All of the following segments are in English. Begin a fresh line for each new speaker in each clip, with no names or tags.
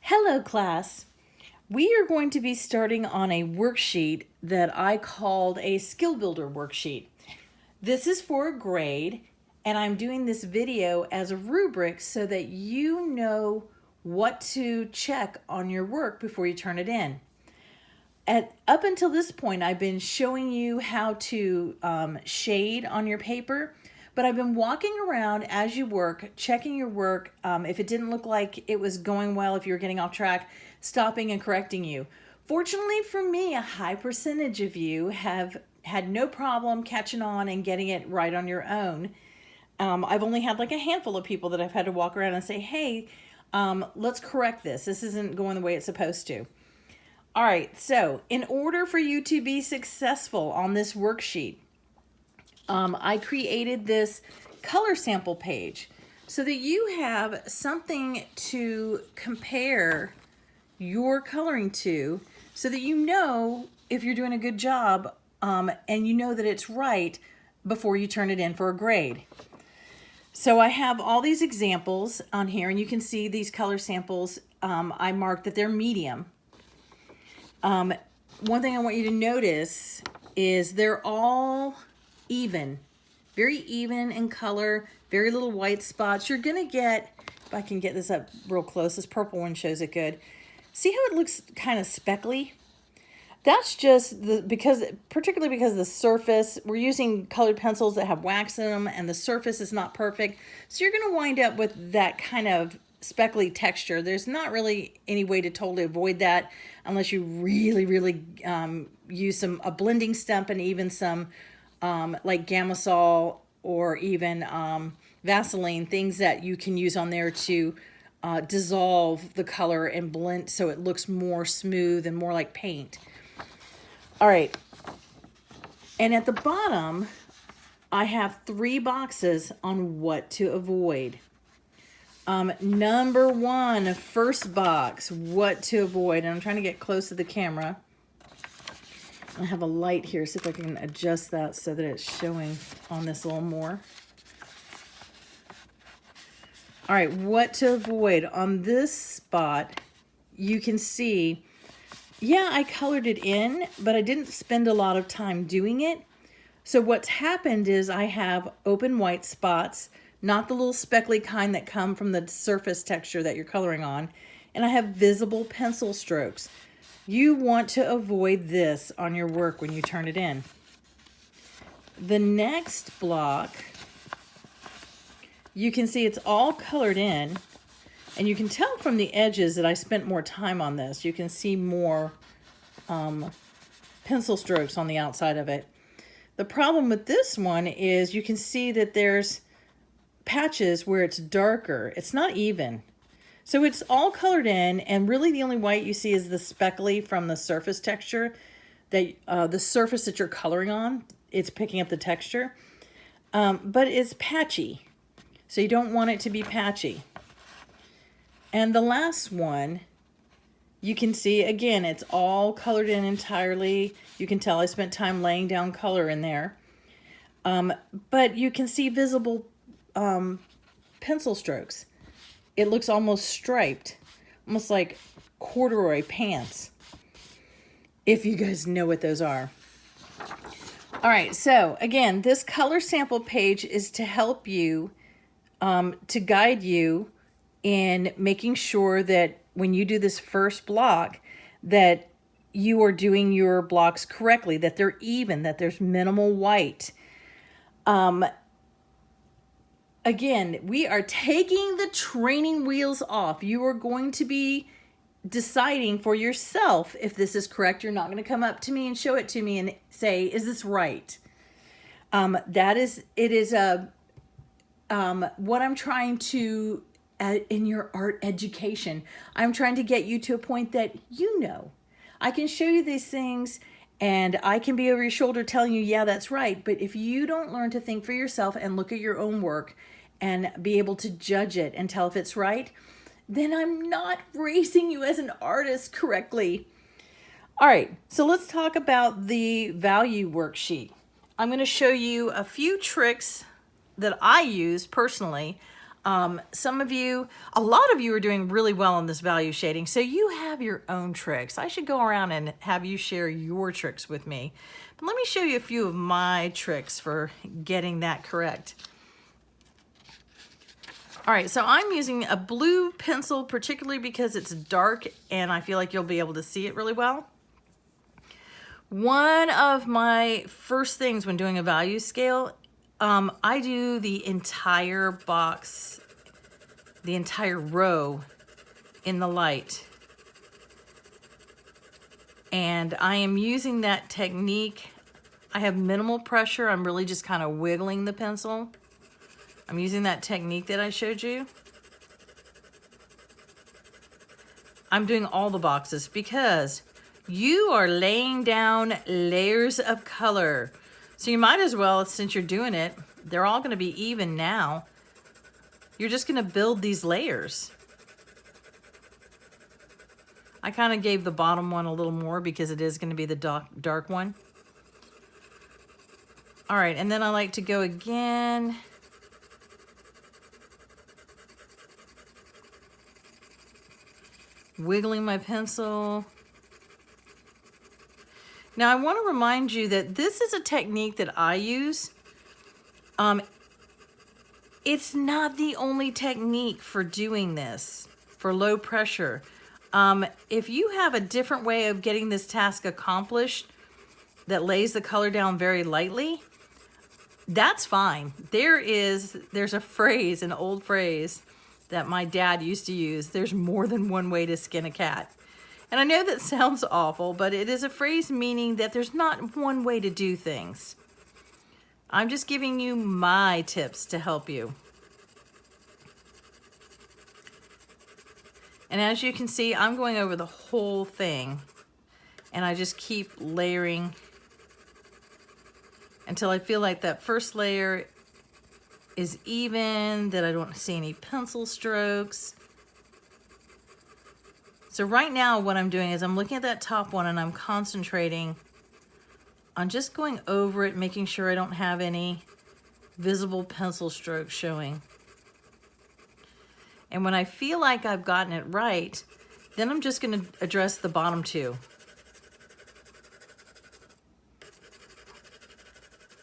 Hello, class. We are going to be starting on a worksheet that I called a skill builder worksheet. This is for a grade, and I'm doing this video as a rubric so that you know what to check on your work before you turn it in. Up until this point, I've been showing you how to shade on your paper, but I've been walking around as you work, checking your work. If it didn't look like it was going well, if you were getting off track, stopping and correcting you. Fortunately for me, a high percentage of you have had no problem catching on and getting it right on your own. I've only had like a handful of people that I've had to walk around and say, hey, let's correct this. This isn't going the way it's supposed to. All right, so in order for you to be successful on this worksheet, I created this color sample page so that you have something to compare your coloring to so that you know if you're doing a good job and you know that it's right before you turn it in for a grade. So I have all these examples on here, and you can see these color samples. I marked that they're medium. One thing I want you to notice is they're all even, very even in color, very little white spots. You're gonna get, if I can get this up real close, this purple one shows it good. See how it looks kind of speckly? That's just particularly because the surface, we're using colored pencils that have wax in them and the surface is not perfect. So you're gonna wind up with that kind of speckly texture. There's not really any way to totally avoid that unless you really use a blending stump and even some like Gamasol or even Vaseline, things that you can use on there to dissolve the color and blend so it looks more smooth and more like paint. All right, and at the bottom I have 3 boxes on what to avoid. Number 1, first box, what to avoid. And I'm trying to get close to the camera. I have a light here, see if I can adjust that so that it's showing on this a little more. All right, what to avoid. On this spot, you can see, yeah, I colored it in, but I didn't spend a lot of time doing it. So what's happened is I have open white spots, not the little speckly kind that come from the surface texture that you're coloring on, and I have visible pencil strokes. You want to avoid this on your work when you turn it in. The next block, you can see it's all colored in, and you can tell from the edges that I spent more time on this. You can see more pencil strokes on the outside of it. The problem with this one is you can see that there's patches where it's darker. It's not even. So it's all colored in, and really the only white you see is the speckly from the surface texture, that the surface that you're coloring on, it's picking up the texture. But it's patchy. So you don't want it to be patchy. And the last one, you can see, again, it's all colored in entirely. You can tell I spent time laying down color in there. But you can see visible pencil strokes. It looks almost striped, almost like corduroy pants, if you guys know what those are. All right, so again, this color sample page is to help you, to guide you in making sure that when you do this first block, that you are doing your blocks correctly, that they're even, that there's minimal white. Again, we are taking the training wheels off. You are going to be deciding for yourself if this is correct. You're not going to come up to me and show it to me and say, is this right? What I'm trying to, in your art education, I'm trying to get you to a point that you know. I can show you these things and I can be over your shoulder telling you, yeah, that's right. But if you don't learn to think for yourself and look at your own work and be able to judge it and tell if it's right, then I'm not raising you as an artist correctly. All right, so let's talk about the value worksheet. I'm going to show you a few tricks that I use personally. Some of you, a lot of you are doing really well on this value shading, so you have your own tricks. I should go around and have you share your tricks with me. But let me show you a few of my tricks for getting that correct. All right, so I'm using a blue pencil, particularly because it's dark and I feel like you'll be able to see it really well. One of my first things when doing a value scale, I do the entire box, the entire row in the light. And I am using that technique. I have minimal pressure. I'm really just kind of wiggling the pencil. I'm using that technique that I showed you. I'm doing all the boxes because you are laying down layers of color. So you might as well, since you're doing it, they're all going to be even now. You're just going to build these layers. I kind of gave the bottom one a little more because it is going to be the dark one. All right, and then I like to go again. Wiggling my pencil. Now I want to remind you that this is a technique that I use. It's not the only technique for doing this, for low pressure. If you have a different way of getting this task accomplished that lays the color down very lightly, that's fine. There's a phrase, an old phrase that my dad used to use. There's more than one way to skin a cat. And I know that sounds awful, but it is a phrase meaning that there's not one way to do things. I'm just giving you my tips to help you. And as you can see, I'm going over the whole thing, and I just keep layering until I feel like that first layer is even, that I don't see any pencil strokes. So right now what I'm doing is I'm looking at that top one and I'm concentrating on just going over it, making sure I don't have any visible pencil strokes showing. And when I feel like I've gotten it right, then I'm just going to address the bottom two.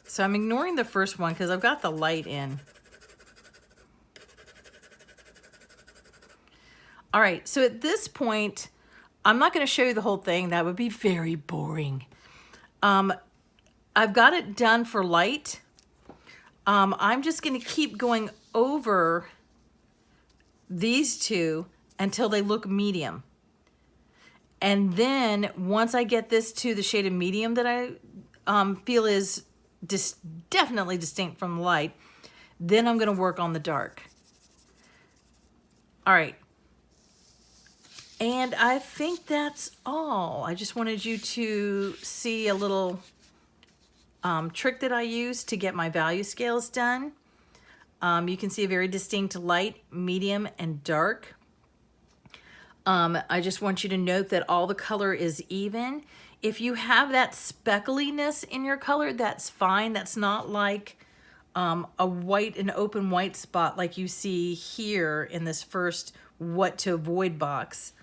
So I'm ignoring the first one because I've got the light in. All right, so at this point, I'm not going to show you the whole thing. That would be very boring. I've got it done for light. I'm just going to keep going over these two until they look medium. And then once I get this to the shade of medium that I feel is definitely distinct from light, then I'm going to work on the dark. All right. And I think that's all. I just wanted you to see a little trick that I use to get my value scales done. You can see a very distinct light, medium, and dark. I just want you to note that all the color is even. If you have that speckliness in your color, that's fine. That's not like an open white spot like you see here in this first what to avoid box.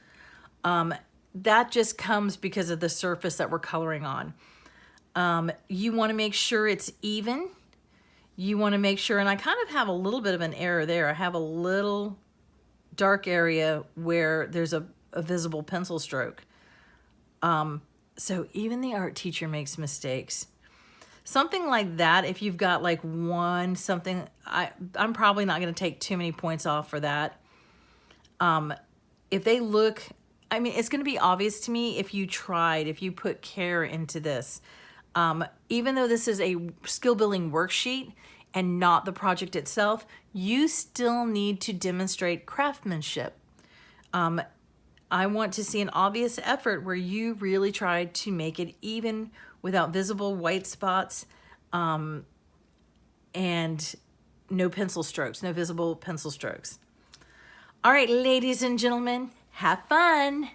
That just comes because of the surface that we're coloring on. You want to make sure it's even. You want to make sure, and I kind of have a little bit of an error there. I have a little dark area where there's a visible pencil stroke. So even the art teacher makes mistakes. Something like that, if you've got like one something, I'm probably not going to take too many points off for that. If they look, I mean, it's going to be obvious to me if you put care into this. Even though this is a skill building worksheet and not the project itself, you still need to demonstrate craftsmanship. I want to see an obvious effort where you really tried to make it even without visible white spots, and no pencil strokes, no visible pencil strokes. All right, ladies and gentlemen, have fun.